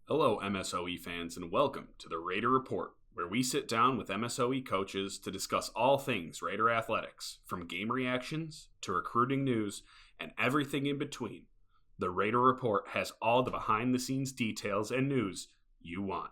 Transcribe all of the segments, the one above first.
Hello, MSOE fans, and welcome to the Raider Report, where we sit down with MSOE coaches to discuss all things Raider athletics, from game reactions to recruiting news and everything in between. The Raider Report has all the behind-the-scenes details and news you want.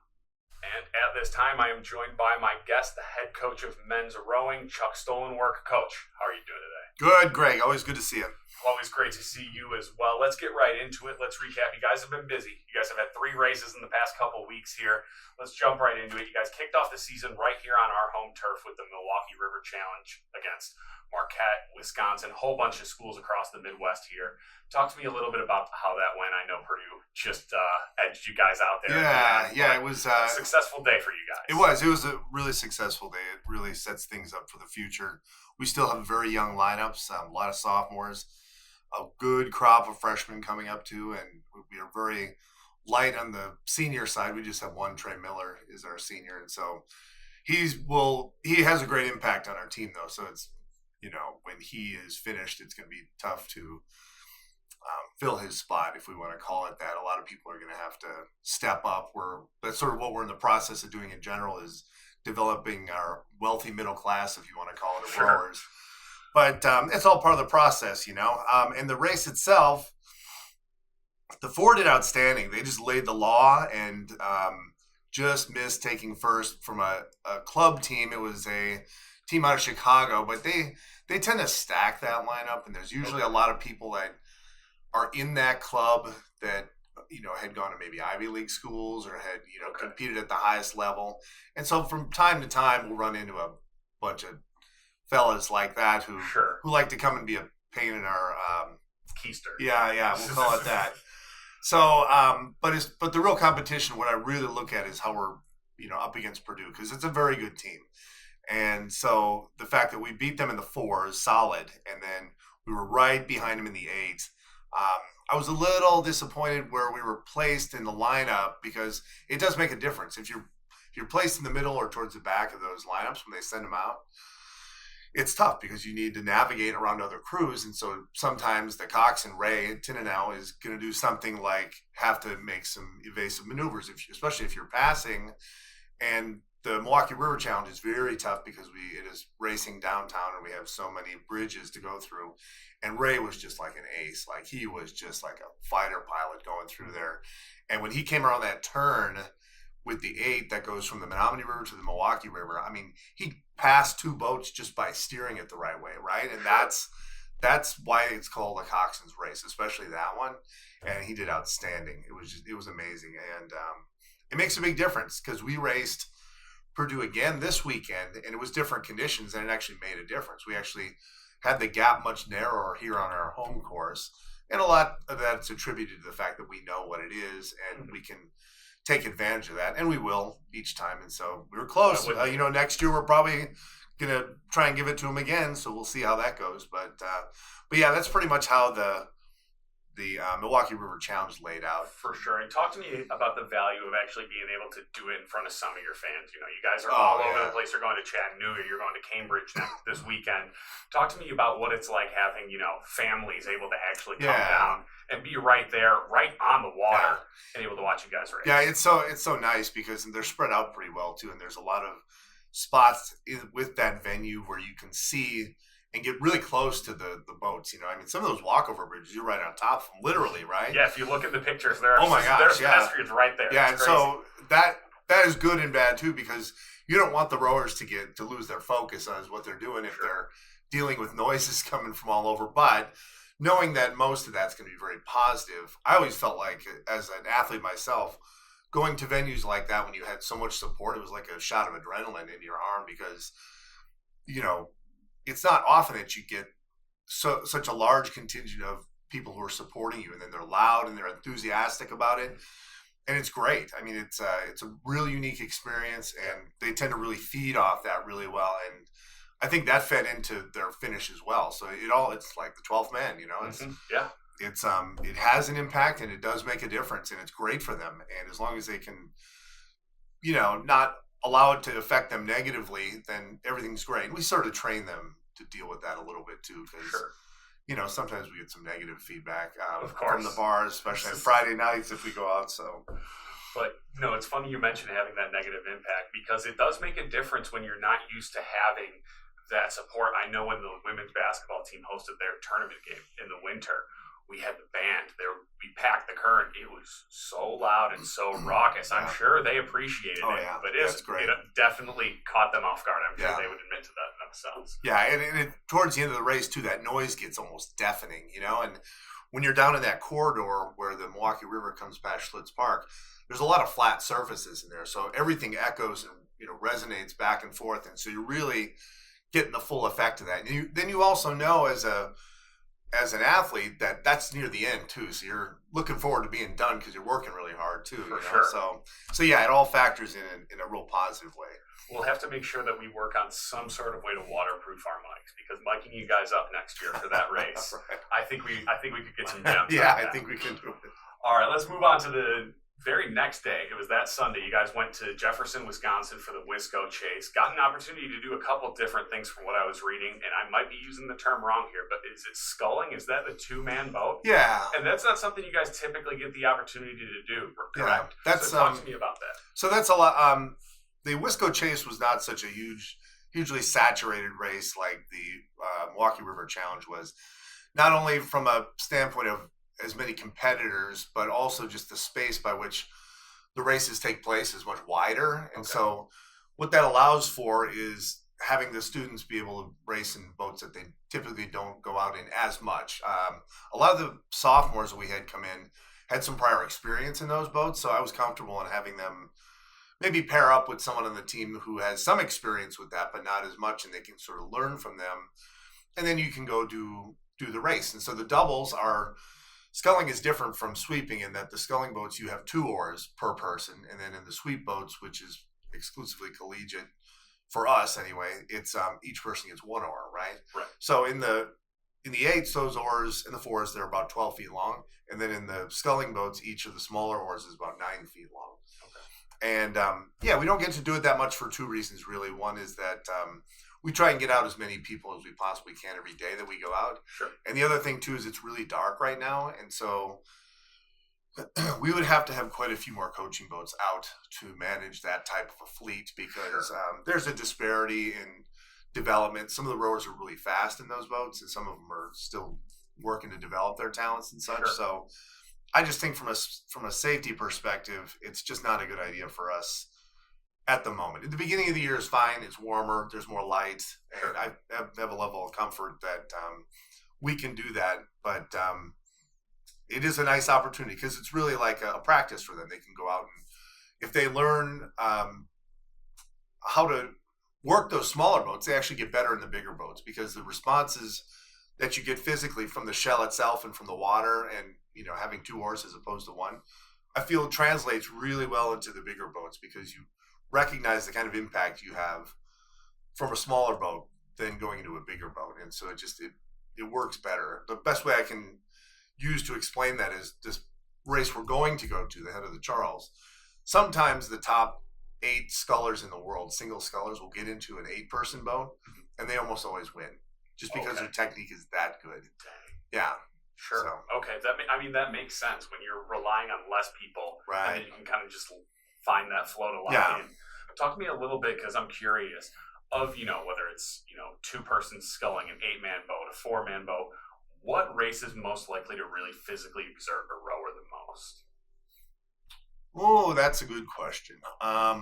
And at this time, I am joined by my guest, the head coach of men's rowing, Chuck Stollenwerk. Coach, how are you doing today? Good, Greg. Always good to see you. Always great to see you as well. Let's get right into it. Let's recap. You guys have been busy. You guys have had 3 races in the past couple weeks here. Let's jump right into it. You guys kicked off the season right here on our home turf with the MKE River Challenge against Marquette, Wisconsin, a whole bunch of schools across the Midwest here. Talk to me a little bit about how that went. I know Purdue just edged you guys out there. Yeah, it was a successful day for you guys. It was a really successful day. It really sets things up for the future. We still have very young lineups, a lot of sophomores, a good crop of freshmen coming up too, and we are very light on the senior side. We just have one. Trey Miller is our senior, and so he has a great impact on our team though. So it's, when he is finished, it's going to be tough to fill his spot, if we want to call it that. A lot of people are going to have to step up. That's sort of what we're in the process of doing in general, is developing our wealthy middle class, if you want to call it, of rowers. But it's all part of the process, And the race itself, the 4 did outstanding. They just laid the law and just missed taking first from a club team. It was a team out of Chicago, but they tend to stack that lineup, and there's usually a lot of people that are in that club that had gone to maybe Ivy League schools or had competed at the highest level. And so from time to time we'll run into a bunch of fellas like that who like to come and be a pain in our keister. Yeah, we'll call it that. So but the real competition, what I really look at, is how we're up against Purdue, because it's a very good team. And so the fact that we beat them in the 4 is solid, and then we were right behind them in the 8. I was a little disappointed where we were placed in the lineup, because it does make a difference. If you're placed in the middle or towards the back of those lineups when they send them out, it's tough because you need to navigate around other crews. And so sometimes the coxswain, Ray Tinanel, is going to do something like have to make some evasive maneuvers, especially if you're passing. And the MKE River Challenge is very tough because it is racing downtown and we have so many bridges to go through. And Ray was just like an ace. Like, he was just like a fighter pilot going through there. And when he came around that turn with the 8 that goes from the Menominee River to the MKE River, I mean, he passed 2 boats just by steering it the right way, right? And that's why it's called a coxswain's race, especially that one. And he did outstanding. It was amazing. And it makes a big difference, because we raced Purdue again this weekend, and it was different conditions, and it actually made a difference. We actually had the gap much narrower here on our home course, and a lot of that's attributed to the fact that we know what it is, and we can take advantage of that, and we will each time. And so we were close. Next year we're probably gonna try and give it to them again, so we'll see how that goes. But yeah, that's pretty much how the MKE River Challenge laid out. For sure. And talk to me about the value of actually being able to do it in front of some of your fans. You guys are all over the place. You're going to Chattanooga. You're going to Cambridge this weekend. Talk to me about what it's like having, families able to actually come down and be right there, right on the water, and able to watch you guys race. Yeah, it's so nice, because they're spread out pretty well too, and there's a lot of spots with that venue where you can see and get really close to the boats. Some of those walkover bridges, you're right on top of them, literally, right? Yeah, if you look at the pictures, there's pedestrians right there. Yeah, and so that is good and bad too, because you don't want the rowers to lose their focus on what they're doing if they're dealing with noises coming from all over. But knowing that most of that's going to be very positive, I always felt like, as an athlete myself, going to venues like that when you had so much support, it was like a shot of adrenaline in your arm, because it's not often that you get such a large contingent of people who are supporting you, and then they're loud and they're enthusiastic about it, and it's great. It's a really unique experience, and they tend to really feed off that really well, and I think that fed into their finish as well. So it's like the 12th man, it has an impact, and it does make a difference, and it's great for them. And as long as they can, not allow it to affect them negatively, then everything's great. We sort of train them to deal with that a little bit too, because sometimes we get some negative feedback from the bars, especially on Friday nights if we go out. So But, it's funny you mentioned having that negative impact because it does make a difference when you're not used to having that support. I know when the women's basketball team hosted their tournament game in the winter, we had the band there. We packed the current. It was so loud and so raucous. I'm sure they appreciated it, but that's great. It definitely caught them off guard. I'm sure they would admit to that themselves. Yeah, and towards the end of the race, too, that noise gets almost deafening, and when you're down in that corridor where the Milwaukee River comes past Schlitz Park, there's a lot of flat surfaces in there, so everything echoes and resonates back and forth, and so you're really getting the full effect of that. And then you also know as an athlete that's near the end too, so you're looking forward to being done because you're working really hard too. For sure. So yeah, it all factors in a real positive way. We'll have to make sure that we work on some sort of way to waterproof our mics because miking you guys up next year for that race, Right. I think we could get some gems. Yeah, I think we can do it. All right, let's move on to the very next day. It was that Sunday. You guys went to Jefferson, Wisconsin for the Wisco Chase. Got an opportunity to do a couple different things from what I was reading, and I might be using the term wrong here, but is it sculling? Is that the two-man boat? Yeah. And that's not something you guys typically get the opportunity to do, correct? Yeah, so talk to me about that. So that's a lot. The Wisco Chase was not such a hugely saturated race like the Milwaukee River Challenge was. Not only from a standpoint of as many competitors, but also just the space by which the races take place is much wider. And so what that allows for is having the students be able to race in boats that they typically don't go out in as much. A lot of the sophomores that we had come in had some prior experience in those boats, so I was comfortable in having them maybe pair up with someone on the team who has some experience with that, but not as much, and they can sort of learn from them. And then you can go do the race. And so the doubles are, sculling is different from sweeping in that the sculling boats, you have 2 oars per person. And then in the sweep boats, which is exclusively collegiate for us anyway, it's each person gets 1 oar, right? Right. So in the 8s, those oars, in the 4s, they're about 12 feet long. And then in the sculling boats, each of the smaller oars is about 9 feet long. Okay. And we don't get to do it that much for 2 reasons, really. One is that we try and get out as many people as we possibly can every day that we go out. Sure. And the other thing, too, is it's really dark right now. And so we would have to have quite a few more coaching boats out to manage that type of a fleet because there's a disparity in development. Some of the rowers are really fast in those boats, and some of them are still working to develop their talents and such. Sure. So I just think from a safety perspective, it's just not a good idea for us at the moment. At the beginning of the year is fine. It's warmer. There's more light. And I have a level of comfort that we can do that. But it is a nice opportunity because it's really like a practice for them. They can go out and if they learn how to work those smaller boats, they actually get better in the bigger boats because the responses that you get physically from the shell itself and from the water and, having 2 oars as opposed to 1, I feel translates really well into the bigger boats because you recognize the kind of impact you have from a smaller boat than going into a bigger boat. And so it works better. The best way I can use to explain that is this race we're going to go to, the head of the Charles. Sometimes the top 8 scullers in the world, single scullers, will get into an 8-person boat, and they almost always win just because their technique is that good. Yeah. Sure. So. Okay. That makes sense when you're relying on less people. Right. And then you can kind of just find that flow to lock in. Talk to me a little bit because I'm curious of, whether it's, 2-person sculling, an 8-man boat, a 4-man boat, what race is most likely to really physically exert a rower the most? Oh, that's a good question. I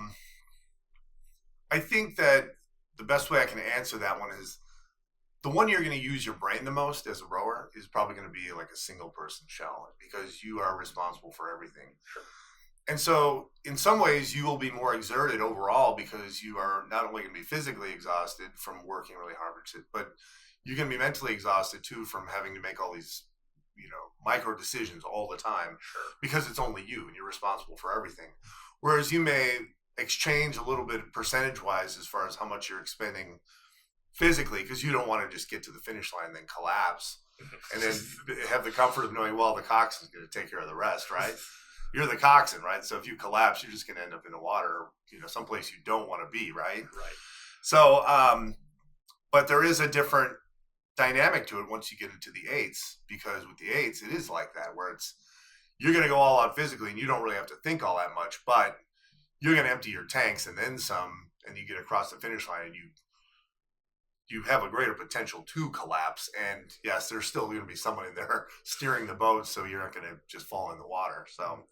think that the best way I can answer that one is the one you're going to use your brain the most as a rower is probably going to be like a single person shell because you are responsible for everything. Sure. And so in some ways you will be more exerted overall because you are not only going to be physically exhausted from working really hard, but you're going to be mentally exhausted too from having to make all these, micro decisions all the time because it's only you and you're responsible for everything. Whereas you may exchange a little bit percentage wise as far as how much you're expending physically because you don't want to just get to the finish line and then collapse and then have the comfort of knowing, well, the coxswain's going to take care of the rest, right? You're the coxswain, right? So if you collapse, you're just going to end up in the water, someplace you don't want to be, right? Right. So, but there is a different dynamic to it once you get into the 8s because with the 8s, it is like that where you're going to go all out physically, and you don't really have to think all that much, but you're going to empty your tanks and then some, and you get across the finish line, and you have a greater potential to collapse. And yes, there's still going to be somebody there steering the boat, so you're not going to just fall in the water. So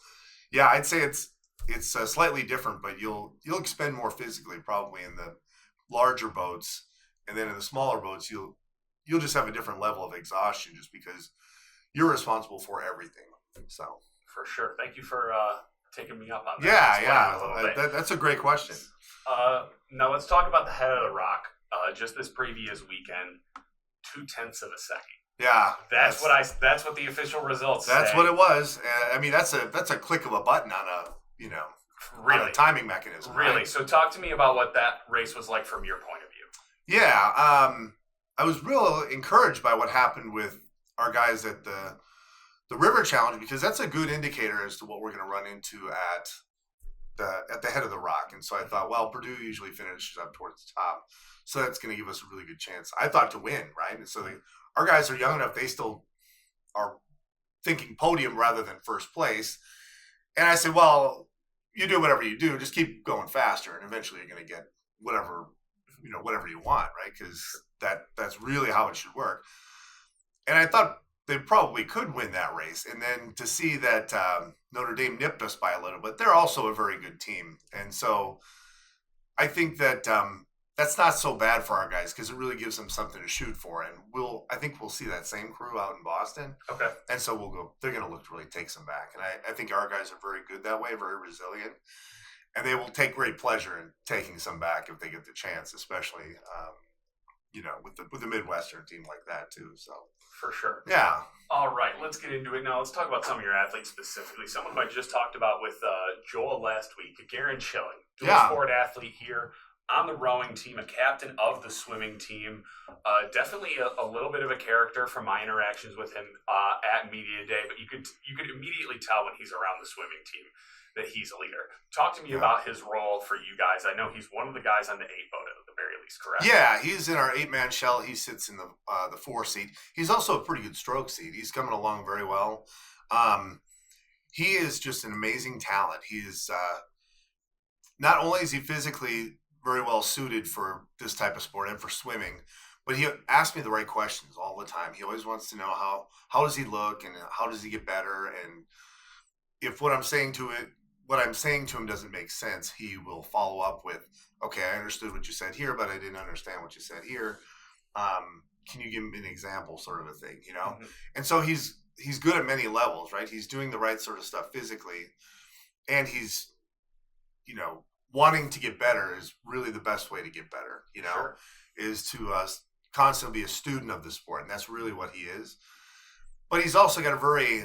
yeah, I'd say it's slightly different, but you'll expend more physically probably in the larger boats, and then in the smaller boats you'll just have a different level of exhaustion just because you're responsible for everything. So for sure, thank you for taking me up on that. Yeah, that's a great question. Now let's talk about the head of the rock. Just this previous weekend, 0.2 of a second. Yeah, that's what the official results. That's say. what it was. I mean, that's a click of a button on on a timing mechanism. Really. Right? So talk to me about what that race was like from your point of view. Yeah, I was real encouraged by what happened with our guys at the River Challenge, because that's a good indicator as to what we're going to run into at the head of the rock. And so I thought, well, Purdue usually finishes up towards the top, so that's going to give us a really good chance, I thought, to win, right? And so our guys are young enough; they still are thinking podium rather than first place. And I said, well, you do whatever you do, just keep going faster, and eventually you're going to get whatever you want, right? Because that's really how it should work. And I thought they probably could win that race. And then to see that Notre Dame nipped us by a little bit, they're also a very good team. And so I think that that's not so bad for our guys, because it really gives them something to shoot for. And I think we'll see that same crew out in Boston. Okay. And so they're going to look to really take some back. And I think our guys are very good that way, very resilient. And they will take great pleasure in taking some back if they get the chance, especially, with the Midwestern team like that too. So for sure. Yeah. All right, let's get into it now. Let's talk about some of your athletes specifically. Someone who I just talked about with Joel last week, Garen Schilling, dual sport athlete here on the rowing team, a captain of the swimming team. Definitely a little bit of a character from my interactions with him at media day, but you could immediately tell when he's around the swimming team that he's a leader. Talk to me about his role for you guys. I know he's one of the guys on the 8 boat at the very least, correct? Yeah, he's in our 8-man shell. He sits in the 4 seat. He's also a pretty good stroke seat. He's coming along very well. He is just an amazing talent. He is not only is he physically very well suited for this type of sport and for swimming, but he asks me the right questions all the time. He always wants to know how does he look and how does he get better, and if what I'm saying to him doesn't make sense, he will follow up with, okay, I understood what you said here, but I didn't understand what you said here. Can you give me an example, sort of a thing, Mm-hmm. And so he's good at many levels, right? He's doing the right sort of stuff physically, and he's, wanting to get better is really the best way to get better, Sure. is to constantly be a student of the sport, and that's really what he is. But he's also got a very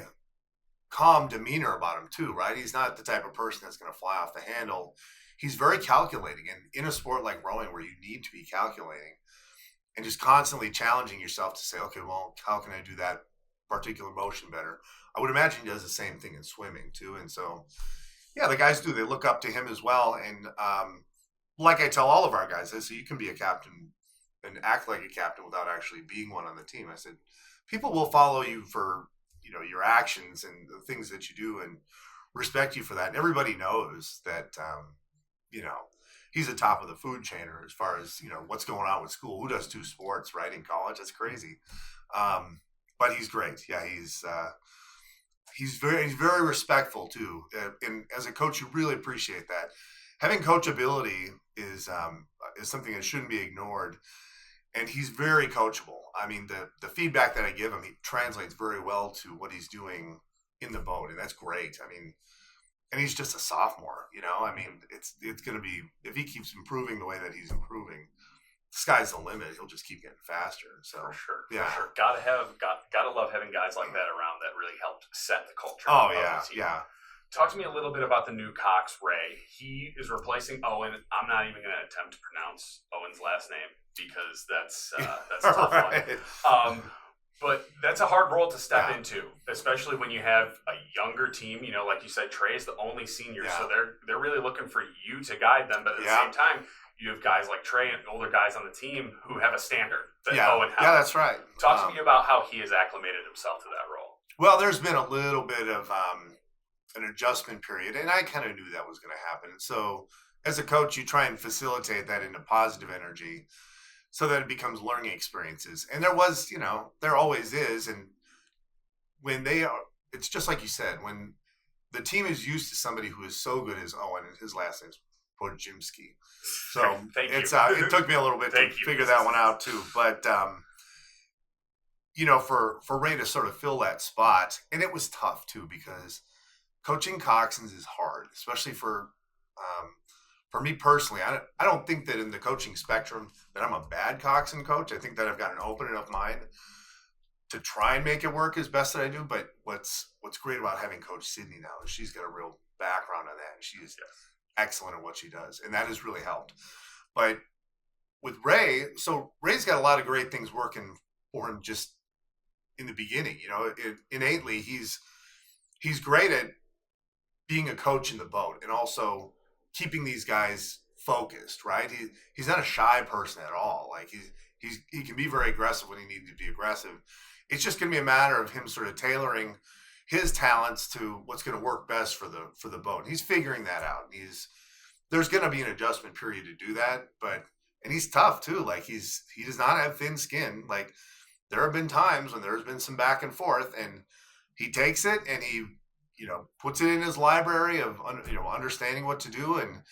calm demeanor about him too, right? He's not the type of person that's going to fly off the handle. He's very calculating, and in a sport like rowing where you need to be calculating and just constantly challenging yourself to say, okay, well, how can I do that particular motion better? I would imagine he does the same thing in swimming too. And so, yeah, the guys do. They look up to him as well. And like I tell all of our guys, I say, you can be a captain and act like a captain without actually being one on the team. I said, people will follow you for your actions and the things that you do and respect you for that. And everybody knows that, he's the top of the food chain, or as far as, what's going on with school. Who does 2 sports, right, in college? That's crazy. But he's great. Yeah, he's very respectful too. And as a coach, you really appreciate that. Having coachability is something that shouldn't be ignored. And he's very coachable. I mean, the feedback that I give him, he translates very well to what he's doing in the boat, and that's great. I mean, and he's just a sophomore, I mean, it's going to be, if he keeps improving the way that he's improving, the sky's the limit. He'll just keep getting faster. So for sure. Yeah. Gotta love having guys like that around that really helped set the culture. Oh yeah, yeah. Talk to me a little bit about the new Cox, Ray. He is replacing Owen. I'm not even going to attempt to pronounce Owen's last name because that's a tough one. But that's a hard role to step into, especially when you have a younger team. Like you said, Trey's the only senior, so they're really looking for you to guide them. But at the same time, you have guys like Trey and older guys on the team who have a standard that Owen has. Yeah, that's right. Talk to me about how he has acclimated himself to that role. Well, there's been a little bit of an adjustment period, and I kind of knew that was going to happen. And so, as a coach, you try and facilitate that into positive energy so that it becomes learning experiences. And there was, there always is. And when they are, it's just like you said, when the team is used to somebody who is so good as Owen, and his last name's Podjimski. So it took me a little bit to figure that one out too. But for Ray to sort of fill that spot, and it was tough too because coaching Coxswains is hard, especially for me personally. I don't think that in the coaching spectrum that I'm a bad Coxswain coach. I think that I've got an open enough mind to try and make it work as best that I do. But what's great about having Coach Sydney now is she's got a real background on that, and she is excellent at what she does, and that has really helped. But with Ray, so Ray's got a lot of great things working for him just in the beginning. Innately, he's great at being a coach in the boat and also keeping these guys focused, right? He's not a shy person at all. Like he can be very aggressive when he needs to be aggressive. It's just going to be a matter of him sort of tailoring his talents to what's going to work best for the boat. And he's figuring that out. There's going to be an adjustment period to do that, and he's tough too. Like he does not have thin skin. Like there have been times when there's been some back and forth, and he takes it and he puts it in his library of understanding what to do, and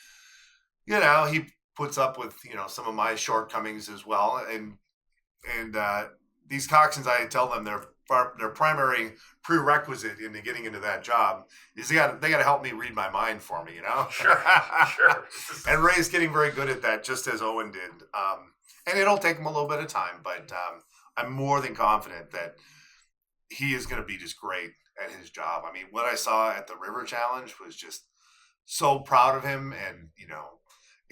he puts up with some of my shortcomings as well. And these Coxswains, I tell them their primary prerequisite into getting into that job is they got to help me read my mind for me, Sure. And Ray's getting very good at that, just as Owen did. And it'll take him a little bit of time, but I'm more than confident that he is going to be just great at his job. I mean, what I saw at the River Challenge was just so proud of him, and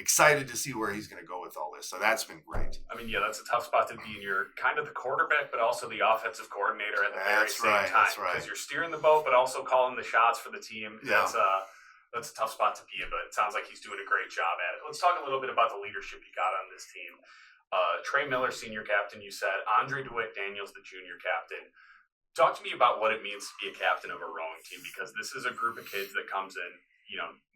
excited to see where he's going to go with all this. So that's been great. I mean, that's a tough spot to be in. You're kind of the quarterback, but also the offensive coordinator at the very same time. That's right. Because you're steering the boat, but also calling the shots for the team. Yeah. That's a tough spot to be in, but it sounds like he's doing a great job at it. Let's talk a little bit about the leadership you got on this team. Trey Miller, senior captain, you said. Andre DeWitt Daniels, the junior captain. Talk to me about what it means to be a captain of a rowing team, because this is a group of kids that comes in,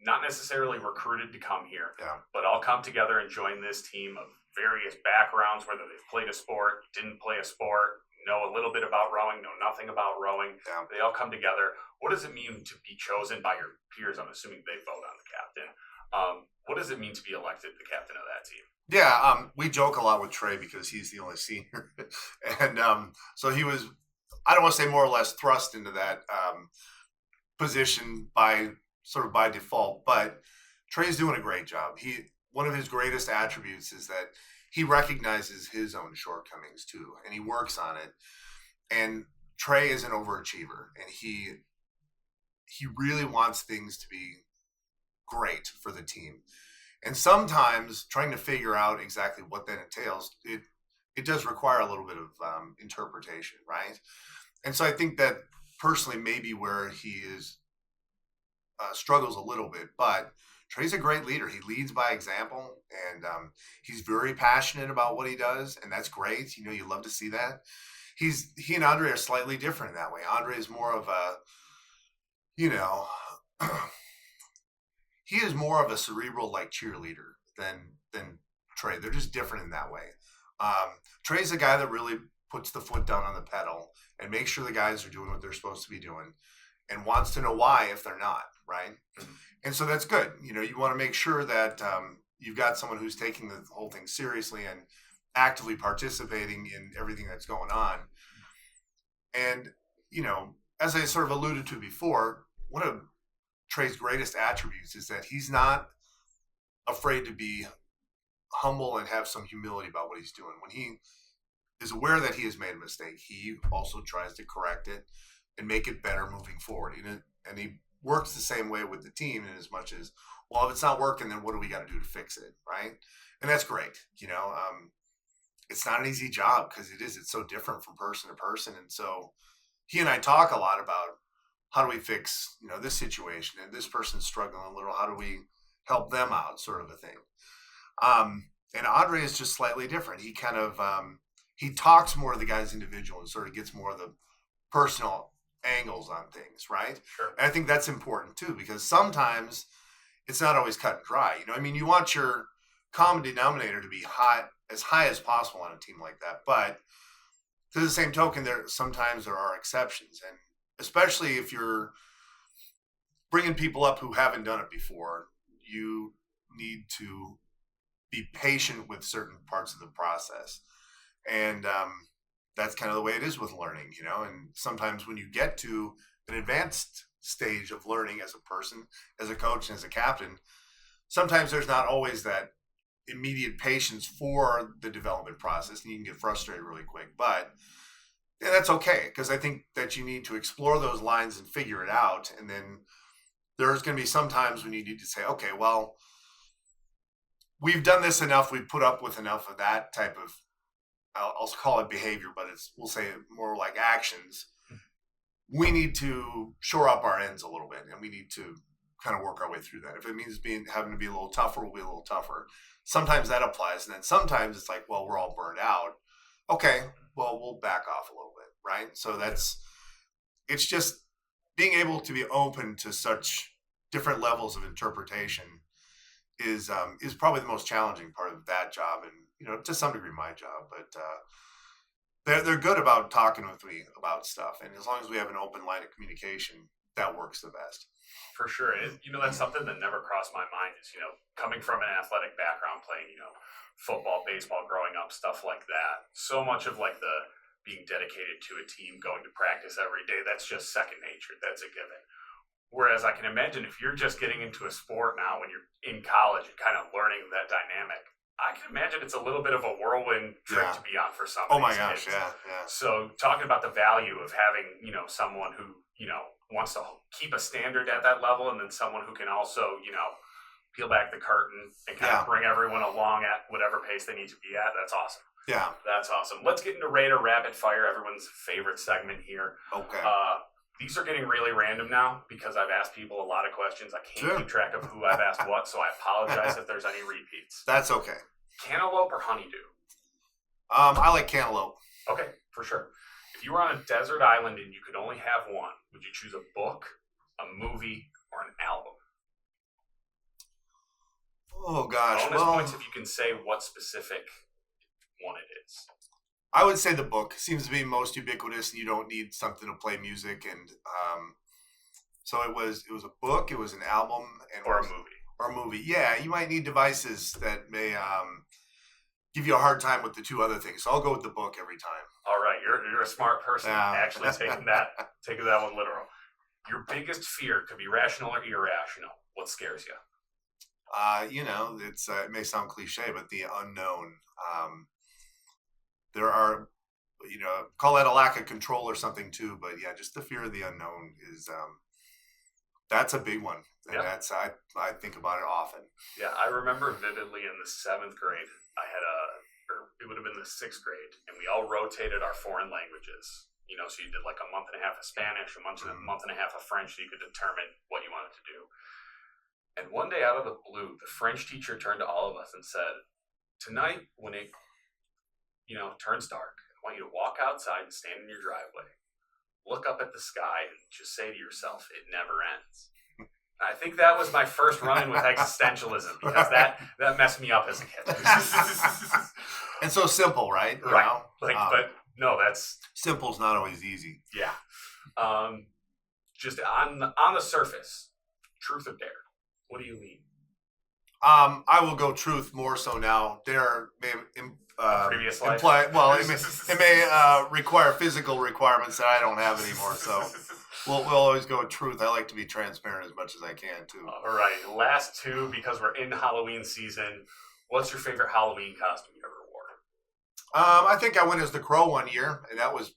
not necessarily recruited to come here, but all come together and join this team of various backgrounds, whether they've played a sport, didn't play a sport, know a little bit about rowing, know nothing about rowing. Yeah. They all come together. What does it mean to be chosen by your peers? I'm assuming they vote on the captain. What does it mean to be elected the captain of that team? Yeah, we joke a lot with Trey because he's the only senior. And so he was, I don't want to say more or less thrust into that position by default, but Trey's doing a great job. One of his greatest attributes is that he recognizes his own shortcomings too, and he works on it. And Trey is an overachiever, and he really wants things to be great for the team. And sometimes trying to figure out exactly what that entails, it does require a little bit of interpretation, right? And so I think that personally maybe where he is struggles a little bit, but Trey's a great leader. He leads by example, and he's very passionate about what he does, and that's great. You love to see that. He and Andre are slightly different in that way. Andre is more of a, he is more of a cerebral like cheerleader than Trey. They're just different in that way. Trey's a guy that really puts the foot down on the pedal and makes sure the guys are doing what they're supposed to be doing, and wants to know why if they're not, right? Mm-hmm. And so that's good. You want to make sure that you've got someone who's taking the whole thing seriously and actively participating in everything that's going on. And, as I sort of alluded to before, one of Trey's greatest attributes is that he's not afraid to be humble and have some humility about what he's doing. When he is aware that he has made a mistake, he also tries to correct it and make it better moving forward. And he works the same way with the team in as much as, well, if it's not working, then what do we got to do to fix it, right? And that's great. It's not an easy job because it's so different from person to person. And so he and I talk a lot about how do we fix, this situation, and this person's struggling a little, how do we help them out, sort of a thing. And Andre is just slightly different. He kind of, he talks more to the guys individual and sort of gets more of the personal angles on things, right? Sure. And I think that's important too, because sometimes it's not always cut and dry. I mean, you want your common denominator to be as high as possible on a team like that. But to the same token, sometimes there are exceptions. And especially if you're bringing people up who haven't done it before, you need to be patient with certain parts of the process. And that's kind of the way it is with learning, and sometimes when you get to an advanced stage of learning as a person, as a coach, and as a captain, sometimes there's not always that immediate patience for the development process, and you can get frustrated really quick. But yeah, that's okay, because I think that you need to explore those lines and figure it out. And then there's going to be some times when you need to say, okay, well, we've done this enough. We've put up with enough of that type of, I'll call it behavior, but we'll say more like actions. We need to shore up our ends a little bit, and we need to kind of work our way through that. If it means having to be a little tougher, we'll be a little tougher. Sometimes that applies, and then sometimes it's like, well, we're all burned out. Okay, well, we'll back off a little bit, right? So it's just being able to be open to such different levels of interpretation is probably the most challenging part of that job, and to some degree my job. But they're good about talking with me about stuff, and as long as we have an open line of communication, that works the best. For sure. That's something that never crossed my mind is, coming from an athletic background, playing, football, baseball, growing up, stuff like that. So much of like the being dedicated to a team, going to practice every day, that's just second nature. That's a given. Whereas I can imagine if you're just getting into a sport now when you're in college and kind of learning that dynamic, I can imagine it's a little bit of a whirlwind trip to be on for some of these kids. Yeah. So talking about the value of having, someone who, wants to keep a standard at that level, and then someone who can also, peel back the curtain and kind of bring everyone along at whatever pace they need to be at. That's awesome. Yeah. That's awesome. Let's get into Raider Rapid Fire, everyone's favorite segment here. Okay. These are getting really random now because I've asked people a lot of questions. I can't keep track of who I've asked what, so I apologize if there's any repeats. That's okay. Cantaloupe or honeydew? I like cantaloupe. Okay, for sure. If you were on a desert island and you could only have one, would you choose a book, a movie, or an album? Oh, gosh. Bonus points if you can say what specific one it is. I would say the book seems to be most ubiquitous, and you don't need something to play music. And so it was a book, it was an album, or a movie. Or a movie. Yeah, you might need devices that may give you a hard time with the two other things. So I'll go with the book every time. All right, you're a smart person. Actually taking that one literal. Your biggest fear could be rational or irrational. What scares you? It may sound cliche, but the unknown. There are, call that a lack of control or something too. But yeah, just the fear of the unknown is that's a big one. And that's I think about it often. Yeah, I remember vividly in the 7th grade, it would have been the 6th grade, and we all rotated our foreign languages. So you did like a month and a half of Spanish, a month and a half of French, so you could determine what you wanted to do. And one day out of the blue, the French teacher turned to all of us and said, tonight, when it, turns dark, I want you to walk outside and stand in your driveway, look up at the sky, and just say to yourself, it never ends. I think that was my first run-in with existentialism, because that messed me up as a kid. And so simple, right? Right. But no, that's... Simple's not always easy. Yeah. Just on the surface, truth or dare? What do you lean? I will go truth more so now. Dare may previous life. It may require physical requirements that I don't have anymore. So we'll always go with truth. I like to be transparent as much as I can too. All right, last two, because we're in Halloween season. What's your favorite Halloween costume you ever wore? I think I went as the Crow one year, and that was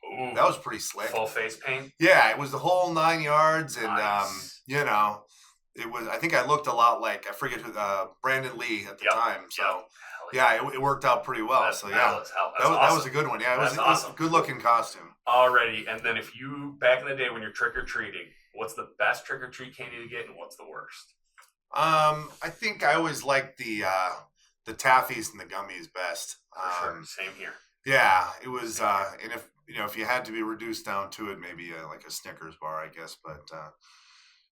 pretty slick. Full face paint. Yeah, it was the whole 9 yards, and nice. It was. I think I looked a lot like, I forget who, Brandon Lee at the time. So yeah, it worked out pretty well. That was a good one. Yeah, it was a good looking costume. Alrighty, and then if you, back in the day when you're trick or treating, what's the best trick or treat candy to get, and what's the worst? I think I always liked the taffies and the gummies best. For sure. Same here. Yeah, it was. And if you had to be reduced down to it, maybe like a Snickers bar, I guess. But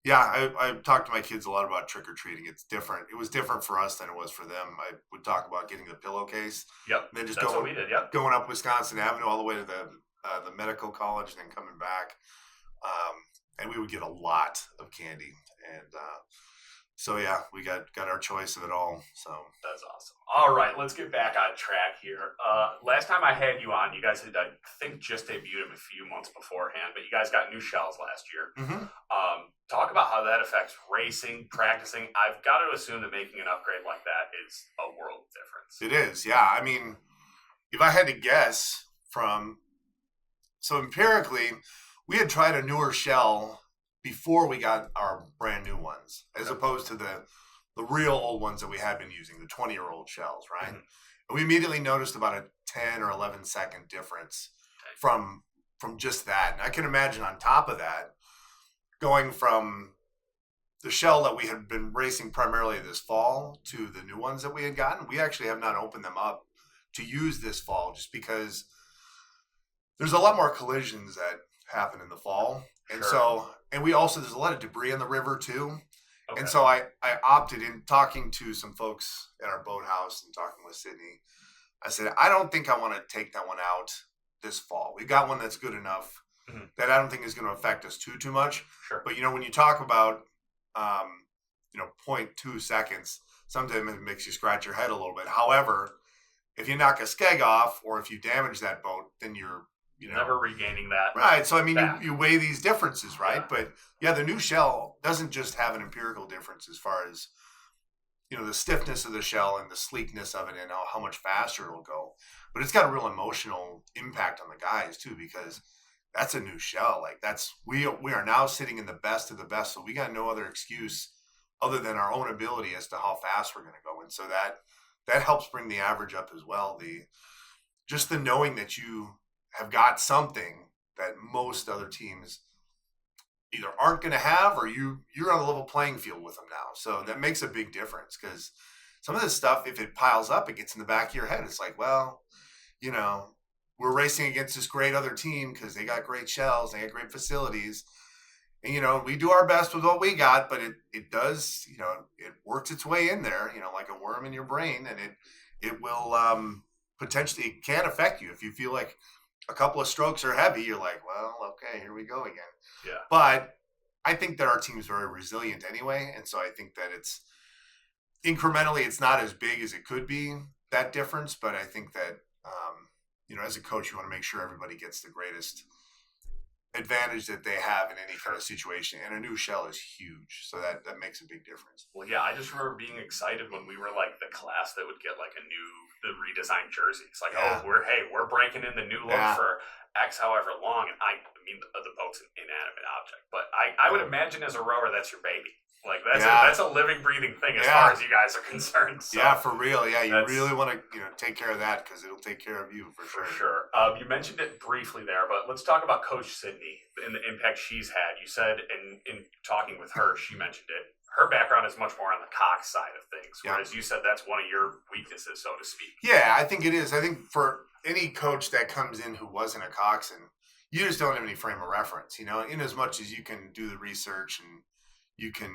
yeah, I talked to my kids a lot about trick or treating. It's different. It was different for us than it was for them. I would talk about getting the pillowcase. Yep, And then just that's what we did. Yep, going up Wisconsin Avenue all the way to the medical college, and then coming back. And we would get a lot of candy, and so yeah, we got our choice of it all. So that's awesome. All right, let's get back on track here. Last time I had you on, you guys had, I think, just debuted them a few months beforehand, but you guys got new shells last year. Mm-hmm. Talk about how that affects racing, practicing. I've got to assume that making an upgrade like that is a world difference. It is, yeah. I mean, if I had to guess so empirically, we had tried a newer shell before we got our brand new ones, as opposed to the real old ones that we had been using, the 20-year-old shells, right? Mm-hmm. And we immediately noticed about a 10 or 11 second difference from just that. And I can imagine on top of that, going from the shell that we had been racing primarily this fall to the new ones that we had gotten, we actually have not opened them up to use this fall, just because there's a lot more collisions that happen in the fall. And so, and we also, there's a lot of debris in the river too. Okay. And so I opted, in talking to some folks at our boathouse and talking with Sydney, I said, I don't think I want to take that one out this fall. We got one that's good enough that I don't think is going to affect us too much. Sure. But, when you talk about, 0.2 seconds, sometimes it makes you scratch your head a little bit. However, if you knock a skeg off or if you damage that boat, then you're, never regaining that. Right. So, I mean, you weigh these differences, right? Yeah. But yeah, the new shell doesn't just have an empirical difference as far as, the stiffness of the shell and the sleekness of it and how much faster it'll go. But it's got a real emotional impact on the guys too, because that's a new shell. Like we are now sitting in the best of the best. So we got no other excuse other than our own ability as to how fast we're going to go. And so that helps bring the average up as well. Just the knowing that you have got something that most other teams either aren't going to have, or you're on a level playing field with them now. So that makes a big difference, because some of this stuff, if it piles up, it gets in the back of your head. It's like, well, we're racing against this great other team because they got great shells, they got great facilities. And, we do our best with what we got, but it does, it works its way in there, like a worm in your brain, and it will potentially, it can affect you. If you feel like a couple of strokes are heavy, you're like, well, okay, here we go again. Yeah. But I think that our team's very resilient anyway. And so I think that it's incrementally, it's not as big as it could be, that difference. But I think that, as a coach, you want to make sure everybody gets the greatest advantage that they have in any kind of situation. And a new shell is huge. So that makes a big difference. Well, yeah, I just remember being excited when we were like the class that would get like the redesigned jersey. It's like, we're breaking in the new look for X however long. And I mean, the boat's an inanimate object, but I would imagine as a rower, that's your baby. Like that's a living, breathing thing as far as you guys are concerned. So yeah, for real. Yeah, you really want to take care of that, because it'll take care of you for sure. For sure. You mentioned it briefly there, but let's talk about Coach Sydney and the impact she's had. You said in talking with her, she mentioned it. Her background is much more on the Cox side of things, whereas you said that's one of your weaknesses, so to speak. Yeah, I think it is. I think for any coach that comes in who wasn't a coxswain, you just don't have any frame of reference, in as much as you can do the research and you can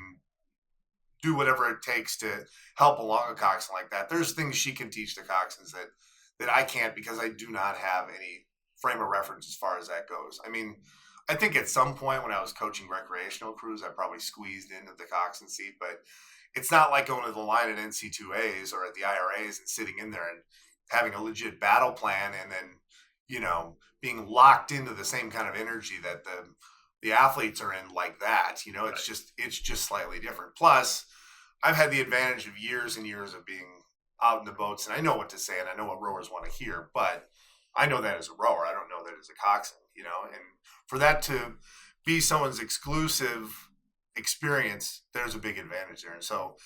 do whatever it takes to help along a coxswain like that. There's things she can teach the coxswains that I can't, because I do not have any frame of reference as far as that goes. I mean, I think at some point when I was coaching recreational crews, I probably squeezed into the coxswain seat, but it's not like going to the line at NC2As or at the IRAs and sitting in there and having a legit battle plan and then, being locked into the same kind of energy that the athletes are in like that. It's just slightly different. Plus, I've had the advantage of years and years of being out in the boats, and I know what to say and I know what rowers want to hear, but I know that as a rower. I don't know that as a coxswain, and for that to be someone's exclusive experience, there's a big advantage there. And so,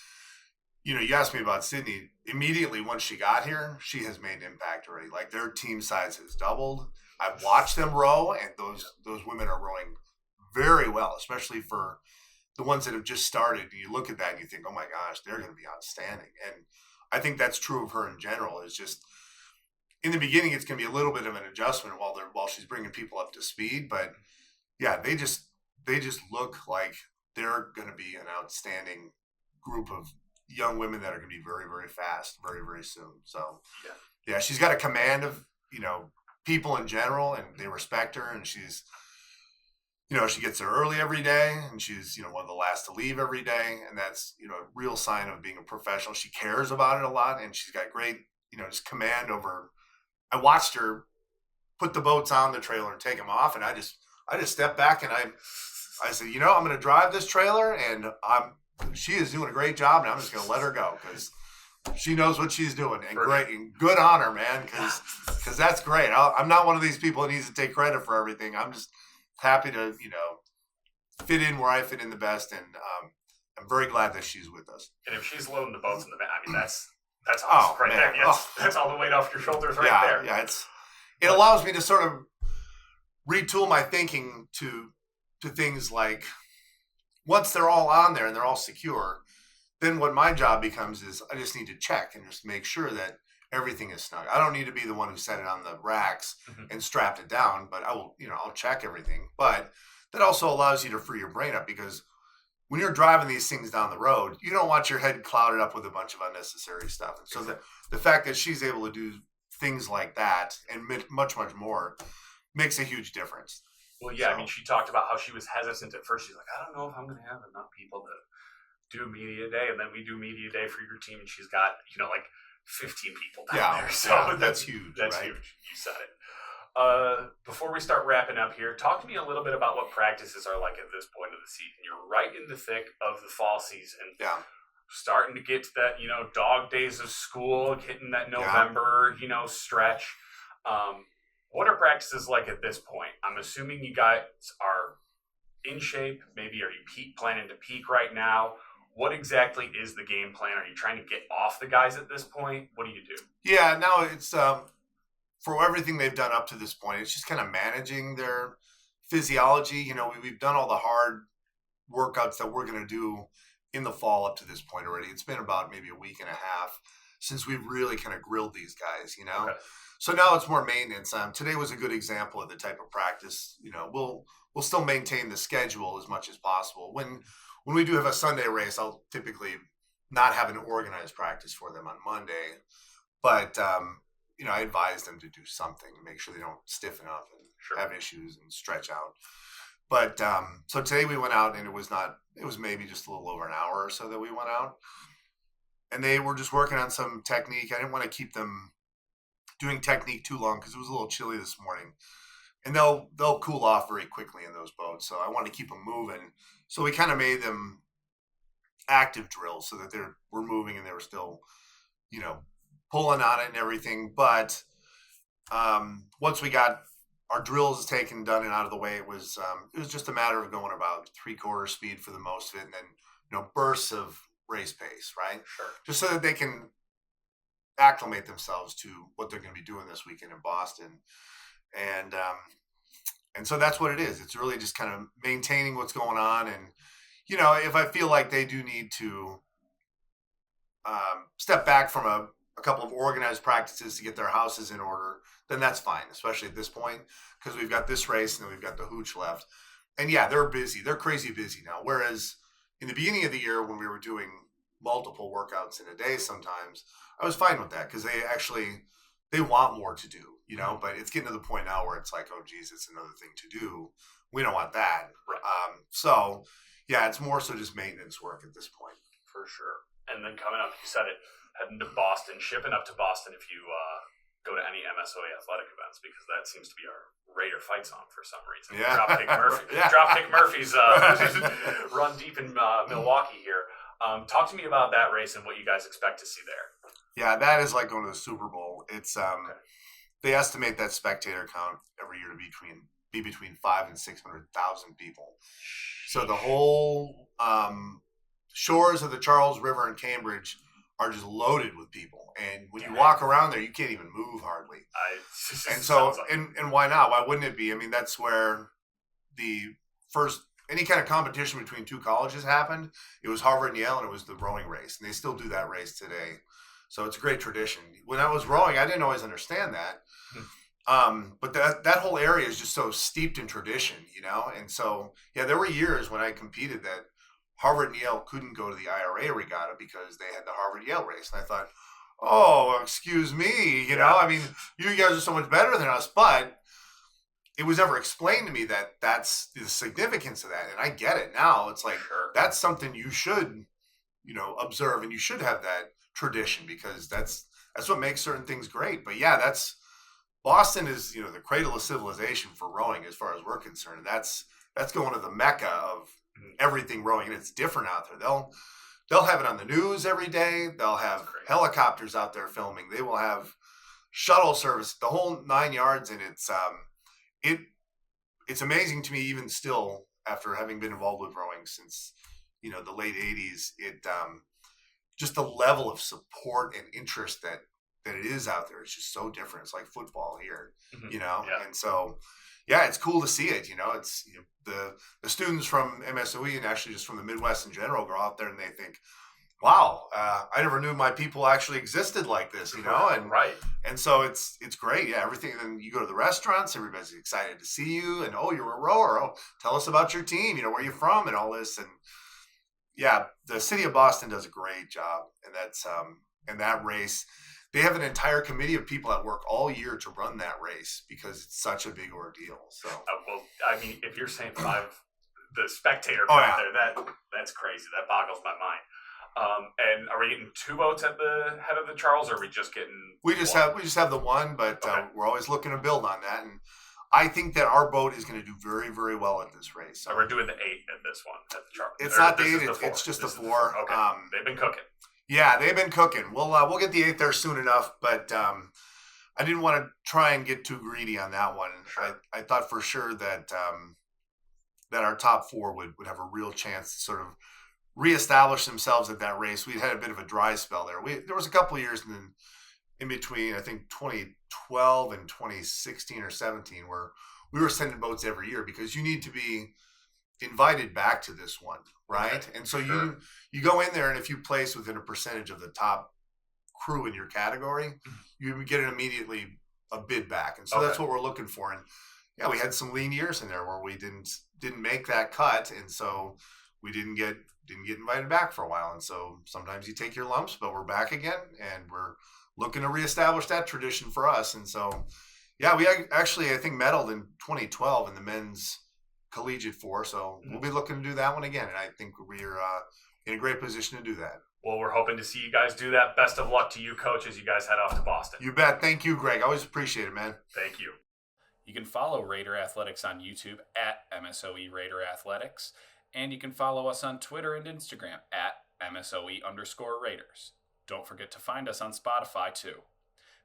you asked me about Sydney. Immediately once she got here, she has made an impact already. Like, their team size has doubled. I've watched them row, and those women are rowing very well, especially for the ones that have just started. And you look at that and you think, oh my gosh, they're going to be outstanding. And I think that's true of her in general. Is just in the beginning, it's going to be a little bit of an adjustment while she's bringing people up to speed. But yeah, they just look like they're going to be an outstanding group of young women that are going to be very, very fast, very, very soon. So yeah, she's got a command of, people in general, and they respect her, and she's, she gets there early every day, and she's, one of the last to leave every day. And that's, a real sign of being a professional. She cares about it a lot, and she's got great, just command over. I watched her put the boats on the trailer and take them off. And I just stepped back and I said, I'm going to drive this trailer, and she is doing a great job, and I'm just going to let her go because she knows what she's doing, and great, and good on her, man. Because that's great. I'm not one of these people that needs to take credit for everything. I'm just happy to, fit in where I fit in the best, and I'm very glad that she's with us. And if she's loading the boats in the back, that's awesome right there. Yes, that's all the weight off your shoulders right there. Yeah, it allows me to sort of retool my thinking to things like, once they're all on there and they're all secure, then what my job becomes is I just need to check and just make sure that everything is snug. I don't need to be the one who set it on the racks and strapped it down, but I will, I'll check everything. But that also allows you to free your brain up, because when you're driving these things down the road, you don't want your head clouded up with a bunch of unnecessary stuff. And so the fact that she's able to do things like that and much, much more makes a huge difference. Well, yeah, so, she talked about how she was hesitant at first. She's like, I don't know if I'm going to have enough people to do media day. And then we do media day for your team, and she's got, like 15 people down there. So that's huge. That's right? huge. You said it. Before we start wrapping up here, talk to me a little bit about what practices are like at this point of the season. You're right in the thick of the fall season. Yeah. Starting to get to that, dog days of school, hitting that November, stretch. What are practices like at this point? I'm assuming you guys are in shape. Maybe are you planning to peak right now? What exactly is the game plan? Are you trying to get off the guys at this point? What do you do? Yeah, no, it's for everything they've done up to this point, it's just kind of managing their physiology. We've done all the hard workouts that we're going to do in the fall up to this point already. It's been about maybe a week and a half since we've really kind of grilled these guys, Okay. So now it's more maintenance. Today was a good example of the type of practice. We'll still maintain the schedule as much as possible. When we do have a Sunday race, I'll typically not have an organized practice for them on Monday, but I advise them to do something to make sure they don't stiffen up and have issues and stretch out. But so today we went out, and it was maybe just a little over an hour or so that we went out, and they were just working on some technique. I didn't want to keep them doing technique too long because it was a little chilly this morning, and they'll cool off very quickly in those boats. So I wanted to keep them moving. So we kind of made them active drills so that we're moving, and they were still, pulling on it and everything. But once we got our drills taken, done, and out of the way, it was just a matter of going about 3/4 speed for the most of it, and then bursts of race pace, right? Sure. Just so that they can acclimate themselves to what they're going to be doing this weekend in Boston, and so that's what it is. It's really just kind of maintaining what's going on, and if I feel like they do need to step back from a couple of organized practices to get their houses in order, then that's fine, especially at this point, because we've got this race and then we've got the hooch left. And yeah, they're busy. They're crazy busy now. Whereas in the beginning of the year, when we were doing multiple workouts in a day sometimes, I was fine with that because they want more to do, but it's getting to the point now where it's like, oh, geez, it's another thing to do. We don't want that. Right. So, yeah, it's more so just maintenance work at this point. For sure. And then coming up, you said it, heading to Boston, shipping up to Boston if you go to any MSOA athletic events, because that seems to be our Raider fight song for some reason. Yeah. Dropkick Murphy's run deep in Milwaukee here. Talk to me about that race and what you guys expect to see there. Yeah, that is like going to the Super Bowl. It's They estimate that spectator count every year to be between 500,000 and 600,000 people. So the whole shores of the Charles River in Cambridge are just loaded with people, and when you walk around there, you can't even move hardly. And so, and why not? Why wouldn't it be? I mean, that's where the first any kind of competition between two colleges happened. It was Harvard and Yale, and it was the rowing race, and they still do that race today. So it's a great tradition. When I was rowing, I didn't always understand that. But that whole area is just so steeped in tradition, And so, yeah, there were years when I competed that Harvard and Yale couldn't go to the IRA regatta because they had the Harvard-Yale race. And I thought, oh, excuse me, I mean, you guys are so much better than us. But it was never explained to me that that's the significance of that. And I get it now. It's like, that's something you should, observe, and you should have that tradition because that's what makes certain things great. But yeah, Boston is, the cradle of civilization for rowing as far as we're concerned. That's going to the mecca of everything rowing, and it's different out there. They'll have it on the news every day. They'll have helicopters out there filming. They will have shuttle service, the whole 9 yards, and it's amazing to me even still after having been involved with rowing since the late 80s. Just the level of support and interest that it is out there. It's just so different. It's like football here, and so, yeah, it's cool to see it. It's the students from MSOE and actually just from the Midwest in general go out there and they think, wow, I never knew my people actually existed like this, and right. And so it's great. Yeah, everything. And then you go to the restaurants, everybody's excited to see you, and oh, you're a rower. Oh, tell us about your team. Where you're from and all this. And yeah, the city of Boston does a great job, and that's and that race. They have an entire committee of people that work all year to run that race because it's such a big ordeal. So, well, I mean, if you're saying 5, the spectator count there, that's crazy. That boggles my mind. And are we getting 2 boats at the head of the Charles, or are we just getting? We just have the one, but we're always looking to build on that. And I think that our boat is going to do very, very well at this race. So we're doing the 8 at this one at the Charles. It's not the 8; it's just the 4. Okay, they've been cooking. Yeah, they've been cooking. We'll get the 8 there soon enough, but I didn't want to try and get too greedy on that one. Sure. I thought for sure that our top 4 would have a real chance to sort of reestablish themselves at that race. We'd had a bit of a dry spell there. There was a couple of years in between, I think 2012 and 2016 or 17, where we were sending boats every year because you need to be invited back to this one, right? Okay. And so you go in there, and if you place within a percentage of the top crew in your category, you get immediately a bid back. And so that's what we're looking for. And yeah, we had some lean years in there where we didn't make that cut, and so we didn't get invited back for a while. And so sometimes you take your lumps, but we're back again, and we're looking to reestablish that tradition for us. And so, yeah, we actually, I think, medaled in 2012 in the men's collegiate 4, so we'll be looking to do that one again, and I think we're in a great position to do that. Well, we're hoping to see you guys do that. Best of luck to you, Coach, as you guys head off to Boston. You bet. Thank you, Greg. I always appreciate it, man. Thank you. You can follow Raider Athletics on YouTube at MSOE Raider Athletics, and you can follow us on Twitter and Instagram at MSOE_Raiders. Don't forget to find us on Spotify, too.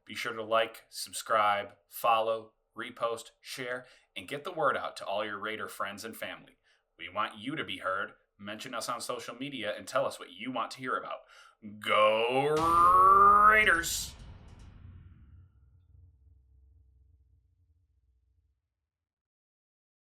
Be sure to like, subscribe, follow, repost, share, and get the word out to all your Raider friends and family. We want you to be heard. Mention us on social media and tell us what you want to hear about. Go Raiders!